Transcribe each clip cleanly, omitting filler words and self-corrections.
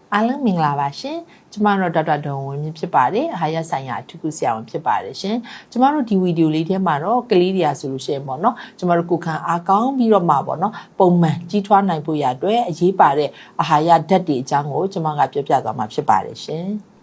အားလုံးမင်္ဂလာပါရှင်ကျမတို့ဒေါက်တာဒေါ်ဝင်းမြင့်ဖြစ်ပါတယ်အာဟာရဆိုင်ရာအထူးကုဆရာဝန်ဖြစ်ပါတယ်ရှင်ကျမတို့ဒီဗီဒီယိုလေးထဲမှာတော့ကလေးတွေကဆိုလို့ရှိရင်ပေါ့နော်ကျမတို့ကိုယ်ခံအားကောင်းပြီးတော့မှပေါ့နော်ပုံမှန်ကြီးထွားနိုင်ဖို့ရအတွက်အရေးပါတဲ့အာဟာရဓာတ်တွေအကြောင်းကိုကျမကပြောပြသွားမှာဖြစ်ပါတယ်ရှင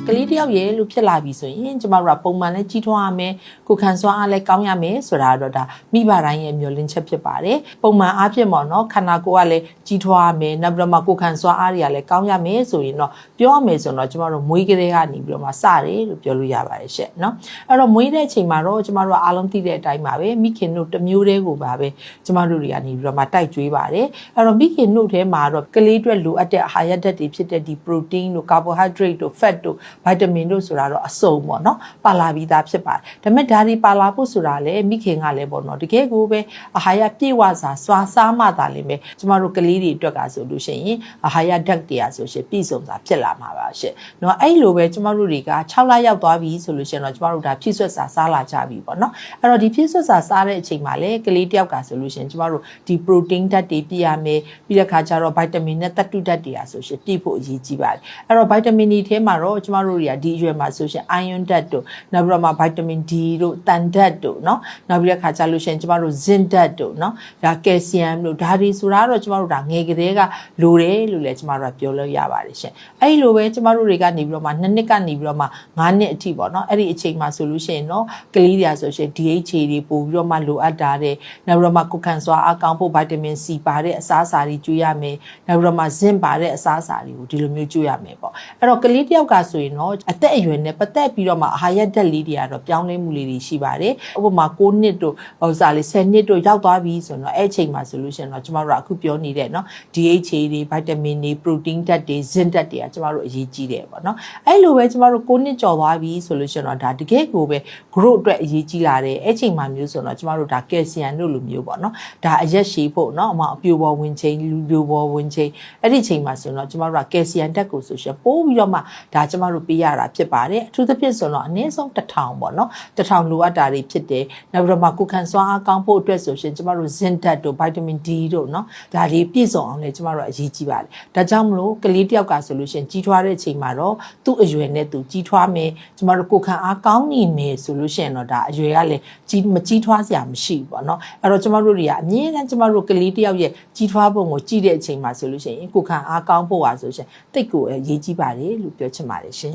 ်ကလေးတယောက်ရဲ့လို့ဖြစ်လာပြီဆိုရင်ကျမတို့ကပုံမှန်လည်းကြီးထွားရမယ်ကိုခံစွမ်းအားလည်းကောင်းရမယ်ဆိုတာတော့ဒါမိဘတိုင်းရဲ့မျှော်လင့်ချက်ဖြစ်ပါတယ်ပုံမှန်အားဖြင့်ပေါ့နော်ခန္ဓာကိုယ်ကလည်းကြီးထွားရမယ်နောက်ပြီးတော့မှကိုခံစွမ်းအားတွေကလည်းကောင်းရမယ်ဆိုရင်တော့ပြောရမယ်ဆိုတော့ကျမတို့မွေးကလေးကနေပြီးတော့မှစတယ်လို့ပြောလို့ရပါတယ်ရှင့်နော်အဲ့တော့မွေးတဲ့အချိန်မှာတော့ကျမတို့ကအားလုံးသိတဲ့အတိုင်းပါပဲမိခင်တို့တစ်မျိုးတည်းကိုပါပဲကျမတို့တွေကနေပြီးတော့မှတိုက်ကြွေးပါတယ်အဲ့တော့မိခင်တို့ထဲမှာတော့ကလေးအတွက်လိုအပ်တဲ့အာဟာရဓာတ်တွေဖြစ်တဲ့ဒီ protein တို့ carbohydrate တို့ fat တို့ဗိုက်တာမင်တို့ဆိုတာတော့အစုံပေါ့နော်ပါလာပြီးသားဖြစ်ပါတယ်ဒါပေမဲ့ဒါတွေပါလာဖို့ဆိုတာလေမိခင်ကလည်းပေါ့နော်တကယ်ကိုပဲအာဟာရပြည့်ဝစွာစွာစားမှသာလိမ့်မယ်ကျမတို့ကလေးတွေအတွက်ကဆိုလို့ရှိရင်အာဟာရဓာတ်တွေကဆိုရှင်ပြည့်စုံစွာဖြစ်လာမှာပါရှင့်နော်အဲ့လိုပဲကျမတို့တွေက6လရောက်သွားပြီဆိုလို့ရှိရင်တော့ကျမတို့ဒါဖြည့်ဆွတ်စာစားလာကြပြီပေါ့နော်အဲ့တော့ဒီဖြည့်ဆွတ်စာစားတဲ့အချိန်မှာလေကလေးတယောက်ကဆိုလို့ရှိရင်ကျမတို့ဒီ protein ဓာတ်တွေပြည့်ရမယ်ပြီးတဲ့ခါကျတော့ဗိုက်တာမင်နဲ့သတ္တုဓာတ်တွေဆိုရှင်ပြည့်ဖို့အရေးကြီးပါတယ်အဲ့တော့ဗိုက်တာမင်တွေထဲမှာတော့ကျမတို့တွေကဒီအရွယ်မှာဆိုရှင် iron ဓာတ်တို့နောက်ပြီးတော့မှ vitamin D တို့တန်ဓာတ်တို့เนาะနောက်ပြီးတဲ့ခါကျလို့ရှိရင်ကျမတို့ zinc ဓာတ်တို့เนาะဒါ calcium တို့ဒါတွေဆိုတာတော့ကျမတို့ဒါငယ်ကလေးကလိုတယ်လို့လည်းကျမတို့ကပြောလို့ရပါတယ်ရှင်အဲ့လိုပဲကျမတို့တွေကနေပြီးတော့မှ2နှစ်ကနေပြီးတော့မှ9နှစ်အထိပေါ့เนาะအဲ့ဒီအချိန်မှာဆိုလို့ရှိရင်เนาะကလေးတွေဆိုရှင် DHA တွေပို့ပြီးတော့မှလိုအပ်တာတဲ့နောက်ပြီးတော့မှကိုခံစွာအကောင်းဖို့ vitamin C ပါတဲ့အစားအစာတွေကျွေးရမယ်နောက်ပြီးတော့မှ zinc ပါတဲ့အစားအစာတွေကိုဒီလိုမျိုးကျွေးရမယ်ပေါ့အဲ့တော့ကလေးတယောက်ကဆိုရင်เนาะအသက်အရွယ်နဲ့ပတ်သက်ပြီးတော့မှအာဟာရဓာတ်လေးတွေကတော့ပြောင်းလဲမှုလေးတွေရှိပါတယ်ဥပမာ9နှစ်တို့ဟိုစားလေး10နှစ်တို့ရောက်သွားပြီဆိုတော့အဲ့အချိန်မှာဆိုလို့ရှိရင်တော့ကျမတို့ကအခုပြောနေတဲ့เนาะ DHA တွေ vitamin တွေ protein ဓာတ်တွေ zinc ဓာတ်တွေကကျမတို့အရေးကြီးတယ်ပေါ့နော်အဲ့လိုပဲကျမတို့9နှစ်ကျော်သွားပြီဆိုလို့ရှိရင်တော့ဒါတကယ်ကိုပဲ growth အတွက်အရေးကြီးလာတယ်အဲ့ချိန်မှာမျိုးဆိုတော့ကျမတို့ဒါ calcium တို့လိုမျိုးပေါ့နော်ဒါအရက်ရှည်ဖို့เนาะအမအပြိုပေါ်ဝင်ချိန်လူပြိုပေါ်ဝင်ချိန်အဲ့ဒီချိန်မှာဆိုတော့ကျမတို့က calcium ဓာတ်ကိုဆိုရှင်ပိုးပြီးတော့မှဒါကျမတို့ပေးရတာဖြစ်ပါတယ်အထူးသဖြင့်ဆိုတော့အနည်းဆုံး1000ပေါ့နော်1000လိုအပ်တာတွေဖြစ်တယ်နောက်ပြီးတော့မှကိုခံစွမ်းအားကောင်းဖို့အတွက်ဆိုရှင်ကျမတို့ zinc ဓာတ်တို့ vitamin D တို့เนาะဒါတွေပြည့်စုံအောင်လည်းကျမတို့အရေးကြီးပါတယ်ဒါကြောင့်မလို့ကလေးတယောက်ကဆိုလို့ရှင်ကြီးထွားတဲ့အချိန်မှာတော့သူ့အရွယ်နဲ့သူကြီးထွားမယ်ကျမတို့ကိုခံအားကောင်းနေမယ်ဆိုလို့ရှင်တော့ဒါအရွယ်ကလည်းမကြီးထွားစရာမရှိဘူးပေါ့နော်အဲ့တော့ကျမတို့တွေကအမြဲတမ်းကျမတို့ကလေးတယောက်ရဲ့ကြီးထွားပုံကိုကြည့်တဲ့အချိန်မှာဆိုလို့ရှင်ကိုခံအားကောင်းဖို့ပါဆိုရှင်တိတ်ကိုအရေးကြီးပါတယ်လို့ပြောချင်ပါတယ်ရှင်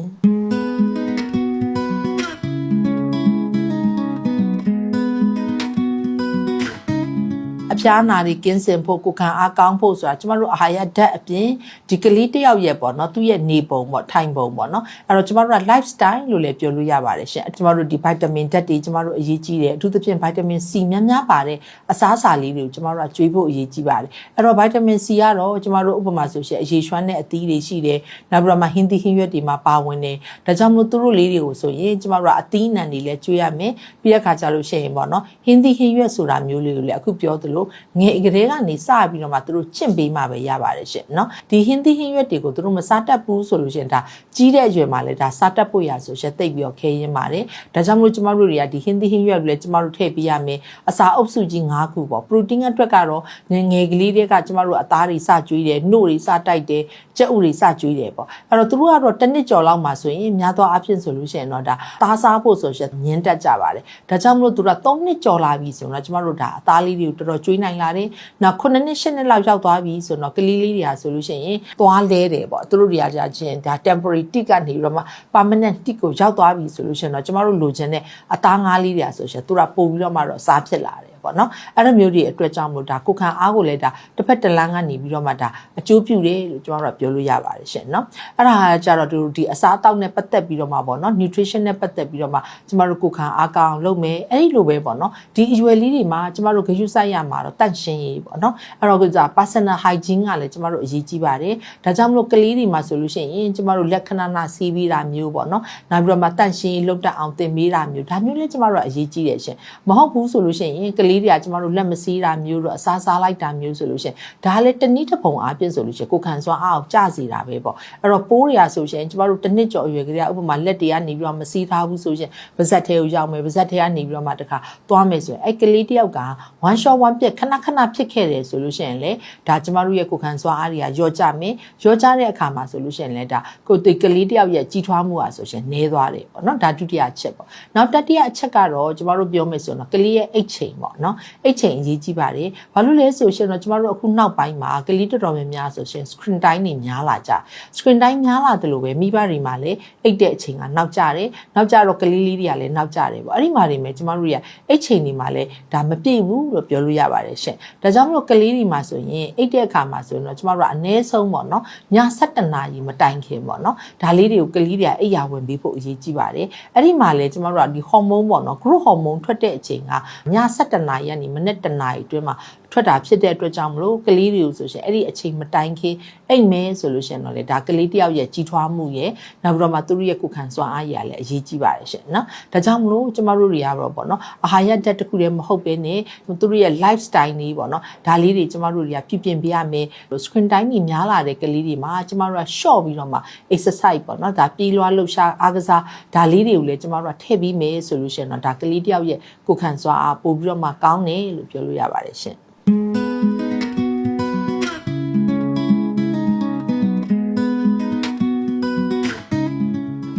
အဖျားနာတွေကင်းစင်ဖို့ကိုခံအားကောင်းဖို့ဆိုတာကျမတို့အာဟာရဓာတ်အပြင်ဒီကလေးတယောက်ရဲ့ပေါ့နော်သူ့ရဲ့နေပုံပေါ့ထိုင်ပုံပေါ့နော်အဲ့တော့ကျမတို့က lifestyle လို့လည်းပြောလို့ရပါတယ်ရှင်ကျမတို့ဒီ vitamin ဓာတ်တွေကျမတို့အရေးကြီးတယ်အထူးသဖြင့် vitamin C များများပါတဲ့အစားအစာလေးတွေကိုကျမတို့ကကျွေးဖို့အရေးကြီးပါတယ်အဲ့တော့ vitamin C ကတော့ကျမတို့ဥပမာဆိုရှင်အရေးရွှမ်းတဲ့အသီးတွေရှိတယ်နောက်ပြီးတော့မှဟင်းသီးဟင်းရွက်တွေမှာပါဝင်တယ်ဒါကြောင့်မလို့သူတို့လေးတွေကိုဆိုရင်ကျမတို့ကအသီးနှံတွေလည်းကျွေးရမယ်ပြီးတဲ့အခါကျလို့ရှိရင်ပေါ့နော်ဟင်းသီးဟင်းရွက်ဆိုတာမျိုးလေးကိုလည်းအခုပြောသလိုငယ်ကလေးကနေစပြီးတော့မှသူတို့ချင့်ပေးမှပဲရပါတယ်ရှင်เนาะဒီဟင်းသီးဟင်းရွက်တွေကိုသူတို့မစားတတ်ဘူးဆိုလို့ရှင်ဒါကြီးတဲ့အရွယ်မှာလည်းဒါစားတတ်ဖို့ရဆိုရှင်တိတ်ပြီးတော့ခဲရင်းပါတယ်ဒါကြောင့်မလို့ကျမတို့တွေကဒီဟင်းသီးဟင်းရွက်တွေလည်းကျမတို့ထည့်ပေးရမယ်အစာအုပ်စုကြီး9ခုပေါ့ protein အတွက်ကတော့ငယ်ကလေးတွေကကျမတို့အသားတွေစကျွေးတယ်နှုတ်တွေစတိုက်တယ်ကြက်ဥတွေစကျွေးတယ်ပေါ့အဲ့တော့သူတို့ကတော့တစ်နှစ်ကျော်လောက်မှဆိုရင်များသောအားဖြင့်ဆိုလို့ရှင်တော့ဒါသားစားဖို့ဆိုရှင်ညင်းတက်ကြပါတယ်ဒါကြောင့်မလို့သူတို့က3နှစ်ကျော်လာပြီဆိုတော့ကျမတို့ဒါအသားလေးတွေကိုတော်တော်ကျွေးနိုင်လာတယ်နောက်9နှစ်10နှစ်လောက်ရောက်သွားပြီဆိုတော့ကလေးလေးတွေကဆိုလို့ရှိရင်သွားလဲတယ်ပေါ့သူတို့တွေကကြာချင်းဒါ temporary tick ကနေပြီးတော့မှ permanent tick ကိုရောက်သွားပြီဆိုလို့ရှိရင်တော့ကျမတို့လိုချင်တဲ့အသားငါးလေးတွေကဆိုရှင်သူကပို့ပြီးတော့မှတော့စားဖြစ်လာတယ်ပေါ့နော်အဲ့လိုမျိုးတွေအတွက်ကြောင့်မလို့ဒါကိုခံအားကိုလည်းဒါတစ်ဖက်တစ်လမ်းကနေပြီးတော့မှဒါအကျိုးပြုတယ်လို့ကျွန်တော်တို့ပြောလို့ရပါတယ်ရှင်เนาะအဲ့ဒါကြတော့ဒီအစားအသောက်နဲ့ပတ်သက်ပြီးတော့မှပေါ့နော် nutrition နဲ့ပတ်သက်ပြီးတော့မှကျမတို့ကိုခံအားကောင်းလုပ်မယ်အဲ့ဒီလိုပဲပေါ့နော်ဒီအရွယ်လေးတွေမှာကျမတို့ဂရုစိုက်ရမှာတော့တန့်ရှင်းရေးပေါ့နော်အဲ့တော့က personal hygiene ကလည်းကျမတို့အရေးကြီးပါတယ်ဒါကြောင့်မလို့ကလေးတွေမှာဆိုလို့ရှိရင်ကျမတို့လက်ခဏနာစီးပြီးတာမျိုးပေါ့နော်နောက်ပြီးတော့မှတန့်ရှင်းရေးလုပ်တတ်အောင်သင်ပေးတာမျိုးဒါမျိုးလည်းကျမတို့အရေးကြီးတယ်ရှင်မဟုတ်ဘူးဆိုလို့ရှိရင်က လေးတွေကကျမတို့လက်မစည်းတာမျိုးတော့အစားစားလိုက်တာမျိုးဆိုလို့ရှိရင်ဒါလည်းတနည်းတစ်ပုံအားဖြင့်ဆိုလို့ရှိရင်ကိုခံစွမ်းအားကိုကျစေတာပဲပေါ့အဲ့တော့ပိုးတွေကဆိုရှင်ကျမတို့တစ်နှစ်ကျော်အရွယ်ကလေးကဥပမာလက်တွေကနေပြီးတော့မစည်းထားဘူးဆိုရှင်ပါဇက်ထဲကိုရောက်မယ်ပါဇက်ထဲကနေပြီးတော့မှတခါသွားမယ်ဆိုရင်အဲ့ကလေးတယောက်က one shot one ပြက်ခဏဖြစ်ခဲ့တယ်ဆိုလို့ရှိရင်လေဒါကျမတို့ရဲ့ကိုခံစွမ်းအားတွေကရော့ကျမယ်ရော့ကျတဲ့အခါမှာဆိုလို့ရှိရင်လေဒါကိုယ်ကလေးတယောက်ရဲ့ကြီးထွားမှုอ่ะဆိုရှင်နည်းသွားတယ်ပေါ့နော်ဒါဒုတိယအချက်ပေါ့နောက်တတိယအချက်ကတော့ကျမတို့ပြောမယ်ဆိုတော့ကလေးရဲ့အိတ်ချိန်ပေါ့နော်အိတ်ချိန်အရေးကြီးပါတယ်ဘာလို့လဲဆိုရှင်တော့ကျမတို့အခုနောက်ပိုင်းမှာကလေးတော်တော်များများဆိုရှင် screen time တွေများလာကြ screen time များလာတယ်လို့ပဲမိဘတွေမှာလည်းအိတ်တဲ့အချိန်ကနောက်ကျတယ်နောက်ကျတော့ကလေးလေးတွေကလည်းနောက်ကျတယ်ပေါ့အဲ့ဒီမှာနေမယ်ကျမတို့ရဲ့အိတ်ချိန်တွေမှာလည်းဒါမပြည့်ဘူးလို့ပြောလို့ရပါတယ်ရှင်ဒါကြောင့်မလို့ကလေးတွေမှာဆိုရင်အိတ်တဲ့အခါမှာဆိုရင်တော့ကျမတို့ကအနည်းဆုံးပေါ့နော်ည7နာရီမတိုင်ခင်ပေါ့နော်ဒါလေးတွေကိုကလေးတွေကအိတ်ရဝင်ပြီးဖို့အရေးကြီးပါတယ်အဲ့ဒီမှာလည်းကျမတို့ကဒီဟော်မုန်းပေါ့နော် growth hormone ထွက်တဲ့အချိန်ကည7နာရီကနေမိနစ်1နာရီအတွင်းမှာထွက်တာဖြစ်တဲ့အတွက်ကြောင့်မလို့ကလေးတွေကိုဆိုရှင်အဲ့ဒီအချိန်မတိုင်ခင်အိတ်မဲဆိုလို့ရှင်တော့လေဒါကလေးတယောက်ရဲ့ကြီးထွားမှုရဲ့နောက်ပြီးတော့မှသူတို့ရဲ့ကိုယ်ခံစွမ်းအားရလည်းအရေးကြီးပါတယ်ရှင်နော်ဒါကြောင့်မလို့ကျမတို့တွေကတော့ပေါ့နော်အာဟာရဓာတ်တစ်ခုတည်းမဟုတ်ဘဲနဲ့သူတို့ရဲ့ lifestyle တွေပေါ့နော်ဒါလေးတွေကျမတို့တွေကပြင်ပေးရမယ် screen time ကြီးများလာတဲ့ကလေးတွေမှာကျမတို့က short ပြီးတော့မှ exercise ပေါ့နော်ဒါပြေးလွှားလှုပ်ရှားအားကစားဒါလေးတွေကိုလည်းကျမတို့ကထည့်ပြီးမယ်ဆိုလို့ရှင်တော့ဒါကလေးတယောက်ရဲ့ကိုယ်ခံစွမ်းအားပို့ပြီးတော့မှကောင်းတယ်လို့ပြောလို့ရပါတယ်ရှင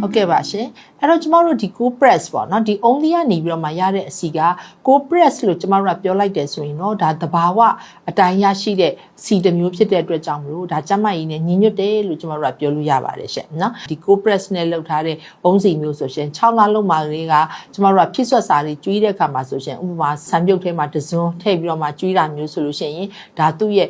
်ဟုတ်ကဲ့ပါရှင်အဲ့တော့ကျမတို့ဒီ cold press ပေါ့နော်ဒီ only ကနေပြီးတော့မှရတဲ့အစီက cold press လို့ကျမတို့ကပြောလိုက်တယ်ဆိုရင်တော့ဒါသဘာဝအတိုင်းရရှိတဲ့စီတစ်မျိုးဖြစ်တဲ့အတွက်ကြောင့်မလို့ဒါကျမကြီးနဲ့ညီညွတ်တယ်လို့ကျမတို့ကပြောလို့ရပါတယ်ရှင်နော်ဒီ cold press နဲ့လုပ်ထားတဲ့အုံးစီမျိုးဆိုရှင်6လလုံးမှာကလေးကကျမတို့ကဖြစ်ဆွတ်စာတွေကျွေးတဲ့အခါမှာဆိုရှင်ဥပမာဆံပြုတ်ထဲမှာတစွန်းထည့်ပြီးတော့မှကျွေးတာမျိုးဆိုလို့ရှိရင်ဒါသူ့ရဲ့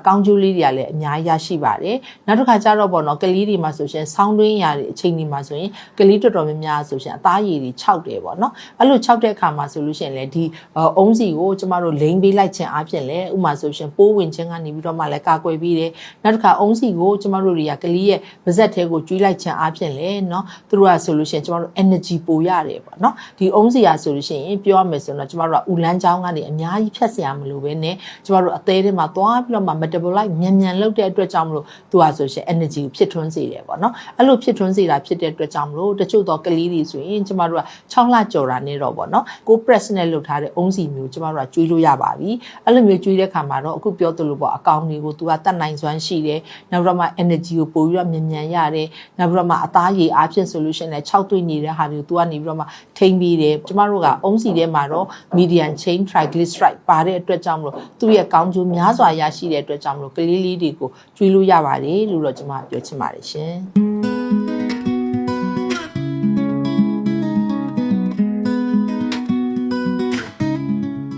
ကောင်းကျိုးလေးတွေကလည်းအများကြီးရရှိပါတယ်နောက်တစ်ခါကျတော့ပေါ့နော်ကလေးတွေမှာဆိုရှင်ဆောင်းတွင်းရာတွေအချိန်တွေမှာဆိုရင်ကလေးတော်တော်များများဆိုရှင်အသားရည်တွေခြောက်တယ်ပေါ့နော်အဲ့လိုခြောက်တဲ့အခါမှာဆိုလို့ရှိရင်လေဒီအုံးစီကိုကျမတို့လိမ့်ပေးလိုက်ခြင်းအပြင်လေဥပမာဆိုရှင်ပိုးဝင်ခြင်းကနေပြီးတော့မှလည်းကာကွယ်ပြီးတယ်နောက်တစ်ခါအုံးစီကိုကျမတို့တွေကကလေးရဲ့ပါးစပ်ထဲကိုကျွေးလိုက်ခြင်းအပြင်လေနော်သူတို့ကဆိုလို့ရှိရင်ကျမတို့ energy ပိုရတယ်ပေါ့နော်ဒီအုံးစီရဆိုလို့ရှိရင်ပြောရမယ်ဆိုတော့ကျမတို့ကဥလန်းချောင်းကနေအများကြီးဖြတ်စရာမလိုဘဲနဲ့ကျမတို့အသေးထဲမှာသွားပြီးတော့မှ metabolize မြန်လုပ်တဲ့အတွက်ကြောင့်မလို့သူကဆိုရှင် energy ကိုဖြစ်ထွန်းစေတယ်ပေါ့နော်အဲ့လိုဖြစ်ထွန်းစေတာဖြစ်တဲ့အတွက်ကြောင့်မလို့တချို့တော့ကလေးတွေဆိုရင်ကျမတို့က6လကျော်တာနဲ့တော့ပေါ့နော်ကို press နဲ့လုပ်ထားတဲ့အုံးစီမျိုးကျမတို့ကကျွေးလို့ရပါပြီအဲ့လိုမျိုးကျွေးတဲ့ခါမှာတော့အခုပြောသလိုပေါ့အကောင်တွေကိုသူကတတ်နိုင်စွမ်းရှိတယ်နောက်ပြီးတော့မှ energy ကိုပိုပြီးတော့မြန်ရတယ်နောက်ပြီးတော့မှအသားရည်အားဖြင့် solution နဲ့6တွေ့နေတဲ့ဟာတွေကိုသူကနေပြီးတော့မှထိမ့်ပြီးတယ်ကျမတို့ကအုံးစီထဲမှာတော့ medium chain triglyceride ပါတဲ့အတွက်ကြောင့်မလို့သူ့ရဲ့ကောင်းကျိုးများစွာရရှိတဲ့အတွက်ကြောင့်မလို့ကလေးလေးတွေကိုကျွေးလို့ရပါတယ်လို့တော့ကျမပြောချင်ပါတယ်ရှင်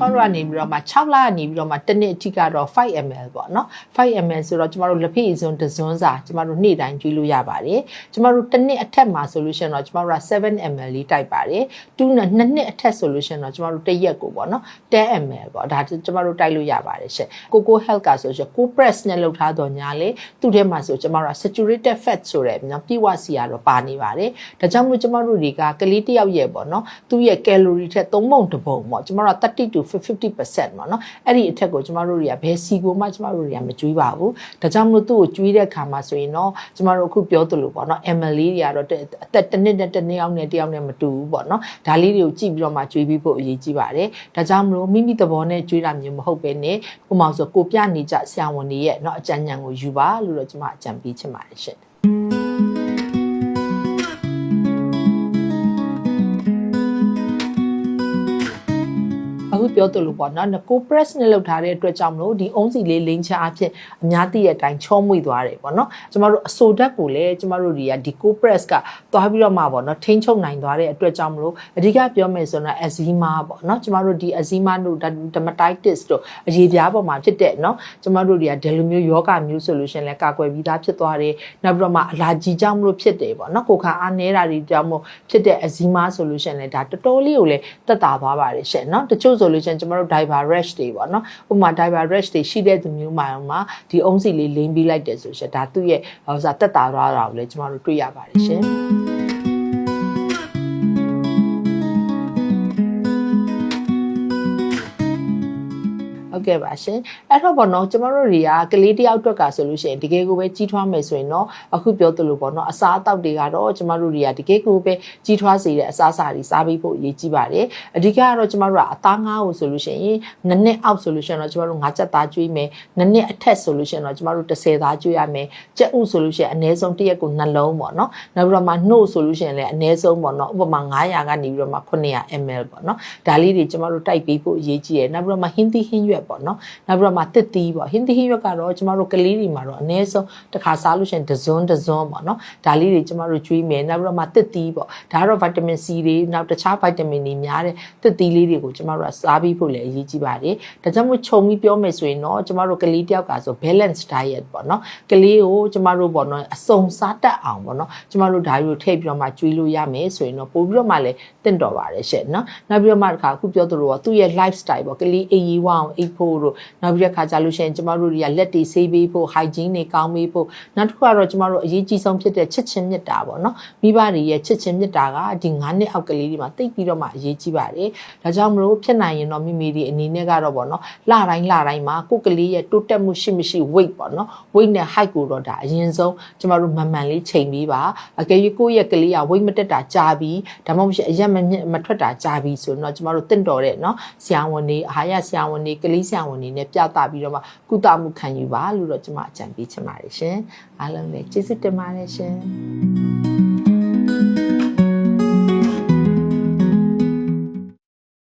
ပေါ်ရနေပြီးတော့မှ6လကနေပြီးတော့မှတစ်နှစ်အထိကတော့ 5ml ပေါ့နော် 5ml ဆိုတော့ကျမတို့လက်ဖက်အစွန်းတစ်စွန်းစာကျမတို့နေ့တိုင်းကျွေးလို့ရပါတယ်ကျမတို့တစ်နှစ်အထက်မှာဆိုလို့ရှိရင်တော့ကျမတို့က 7ml လေးတိုက်ပါတယ်2နှစ်နှစ်အထက်ဆိုလို့ရှိရင်တော့ကျမတို့တစ်ရက်ကိုပေါ့နော် 10ml ပေါ့ဒါကျမတို့တိုက်လို့ရပါတယ်ရှင့် Coco Health ကဆိုရှင် Co Press နဲ့လုပ်ထားတော့ညာလေသူ့ထဲမှာဆိုကျမတို့က saturated fat ဆိုတဲ့နော်ပြည့်ဝစီရတော့ပါနေပါတယ်ဒါကြောင့်မို့ကျမတို့တွေကကလေးတစ်ယောက်ရဲ့ပေါ့နော်သူ့ရဲ့ calorie ထက်3ပုံ1ပုံပေါ့ကျမတို့က30 to 50% ပေါ့နော်အဲ့ဒီအထက်ကိုကျမတို့တွေကဘယ်စီကိုမှကျမတို့တွေကမကျွေးပါဘူးဒါကြောင့်မလို့သူ့ကိုကျွေးတဲ့ခါမှာဆိုရင်တော့ကျမတို့အခုပြောသလိုပေါ့နော် ML လေးတွေကတော့အသက်တစ်နှစ်နဲ့တစ်နှစ်အောင်နဲ့တစ်ယောက်နဲ့မတူဘူးပေါ့နော်ဒါလေးတွေကိုကြည့်ပြီးတော့မှကျွေးပြီးဖို့အရေးကြီးပါတယ်ဒါကြောင့်မလို့မိမိသဘောနဲ့ကျွေးတာမျိုးမဟုတ်ပဲနဲ့ဥပမာဆိုကိုပြနေကြဆရာဝန်တွေရဲ့เนาะအကြံဉာဏ်ကိုယူပါလို့တော့ကျမအကြံပေးချင်ပါတယ်ရှင့်အခုပြောသလိုပေါ့နော် Co Press နဲ့လုပ်ထားတဲ့အတွက်ကြောင့်မလို့ဒီအုံးစီလေးလိမ့်ချအဖြစ်အများသိတဲ့အတိုင်းချောမွေ့သွားတယ်ပေါ့နော်ကျမတို့အဆိုဓာတ်ကိုလည်းကျမတို့တွေကဒီ Co Press ကသွားပြီးတော့မှပေါ့နော်ထိန်းချုပ်နိုင်သွားတဲ့အတွက်ကြောင့်မလို့အဓိကပြောမယ်ဆိုတော့ eczema ပေါ့နော်ကျမတို့ဒီ eczema တို့ dermatitis တို့အရေပြားပေါ်မှာဖြစ်တဲ့နော်ကျမတို့တွေကဒီလိုမျိုးယောဂမျိုးဆိုလို့ရှင်လဲကာကွယ်ပြီးသားဖြစ်သွားတယ်နောက်ပြီးတော့မှအလာကြီးကြောင့်မလို့ဖြစ်တယ်ပေါ့နော်ကိုယ်ခံအားနည်းတာတွေကြောင့်မို့ဖြစ်တဲ့ eczema ဆိုလို့ရှင်လဲဒါတော်တော်လေးကိုလည်းတက်တာသွားပါတယ်ရှင်နော်တချို့ဆိုလို့ရှင်ကျမတို့ diaper rash တွေပေါ့နော်ဥပမာ diaper rash တွေရှိတဲ့သူမျိုးမှာဒီအုံးစီလေးလိမ့်ပြီးလိုက်တယ်ဆိုရှင်ဒါသူ့ရဲ့တက်တာသွားတာကိုလည်းကျမတို့တွေ့ရပါတယ်ရှင် ဟုတ်ကဲ့ပါရှင်အဲ့တော့ပေါ့နော်ကျမတို့တွေကကလေးတယောက်အတွက်ကဆိုလို့ရှိရင်တကယ်ကိုပဲကြီးထွားမယ်ဆိုရင်တော့အခုပြောသလိုပေါ့နော်အစားအသောက်တွေကတော့ကျမတို့တွေကတကယ်ကိုပဲကြီးထွားစေတဲ့အစားအစာတွေစားပြီးဖို့အရေးကြီးပါတယ်အဓိကကတော့ကျမတို့ကအသားငါးကိုဆိုလို့ရှိရင်နှစ်အောက်ဆိုလို့ရှိရင်တော့ကျမတို့ငါးချက်သားကျွေးမယ်နှစ်အထက်ဆိုလို့ရှိရင်တော့ကျမတို့10သားကျွေးရမယ်ကြက်ဥဆိုလို့ရှိရင်အနည်းဆုံးတစ်ရက်ကိုနှလုံးပေါ့နော်နောက်ပြီးတော့မှနှုတ်ဆိုလို့ရှိရင်လည်းအနည်းဆုံးပေါ့နော်ဥပမာ900ကနေပြီးတော့မှ900 ml ပေါ့နော်ဒါလေးတွေကျမတို့တိုက်ပေးဖို့အရေးကြီးတယ်နောက်ပြီးတော့မှဟင်းသီးဟင်းရွက်ပေါ့နော်နောက်ပြီးတော့မှတစ်သီးပေါ့ဟင်းသီးဟင်းရွက်ကတော့ကျမတို့ကလေးတွေမှာတော့အနည်းဆုံးတစ်ခါစားလို့ရှိရင်တစ်စွန်းပေါ့နော်ဒါလေးတွေကျမတို့ကျွေးမယ်နောက်ပြီးတော့မှတစ်သီးပေါ့ဒါကတော့ဗီတာမင် C တွေနောက်တခြားဗီတာမင်တွေများတဲ့တစ်သီးလေးတွေကိုကျမတို့ကစားပြီးဖို့လည်းအရေးကြီးပါတယ်ဒါကြောင့်မို့ခြုံပြီးပြောမယ်ဆိုရင်တော့ကျမတို့ကလေးတယောက်ကဆို balance diet ပေါ့နော်ကလေးကိုကျမတို့ပေါ့နော်အစုံစားတတ်အောင်ပေါ့နော်ကျမတို့ဓာတ်ရိုးထည့်ပြီးတော့မှကျွေးလို့ရမယ်ဆိုရင်တော့ပို့ပြီးတော့မှလည်းတင့်တော်ပါတယ်ရှင့်နော်နောက်ပြီးတော့မှတစ်ခါအခုပြောသလိုတော့သူ့ရဲ့ lifestyle ပေါ့ကလေးအေးရေးဝအောင်အိပ်ဖို့တို့နောက်ပြီးတဲ့ခါကျလို့ရှိရင်ကျမတို့တွေကလက်တွေဆေးပေးဖို့ hygiene တွေကောင်းပေးဖို့နောက်တစ်ခုကတော့ကျမတို့အရေးကြီးဆုံးဖြစ်တဲ့ချစ်ချင်းမေတ္တာပေါ့နော်မိဘတွေရဲ့ချစ်ချင်းမေတ္တာကဒီ9နှစ်အောက်ကလေးတွေမှာတိတ်ပြီးတော့မှအရေးကြီးပါတယ်ဒါကြောင့်မလို့ဖြစ်နိုင်ရင်တော့မိမိတွေအနေနဲ့ကတော့ပေါ့နော်လတိုင်းမှာကိုယ်ကလေးရဲ့တိုးတက်မှုရှိမရှိ weight ပေါ့နော် weight နဲ့ height ကိုတော့ဒါအရင်ဆုံးကျမတို့မှန်လေးချိန်ပြီးပါအကယ်၍ကိုယ့်ရဲ့ကလေးက weight မတက်တာကြာပြီဒါမှမဟုတ်အရက်မထွက်တာကြာပြီဆိုတော့ကျမတို့တင့်တော်တဲ့နော်ဆရာဝန်တွေအာဟာရဆရာဝန်တွေကလေးဆရာဝန်တွေနဲ့ပြသပြီးတော့မှကုသမှုခံယူပါလို့တော့ကျမအကြံပေးချင်ပါတယ်ရှင်အားလုံးလည်းကျေးဇူးတင်ပါတယ်ရှင်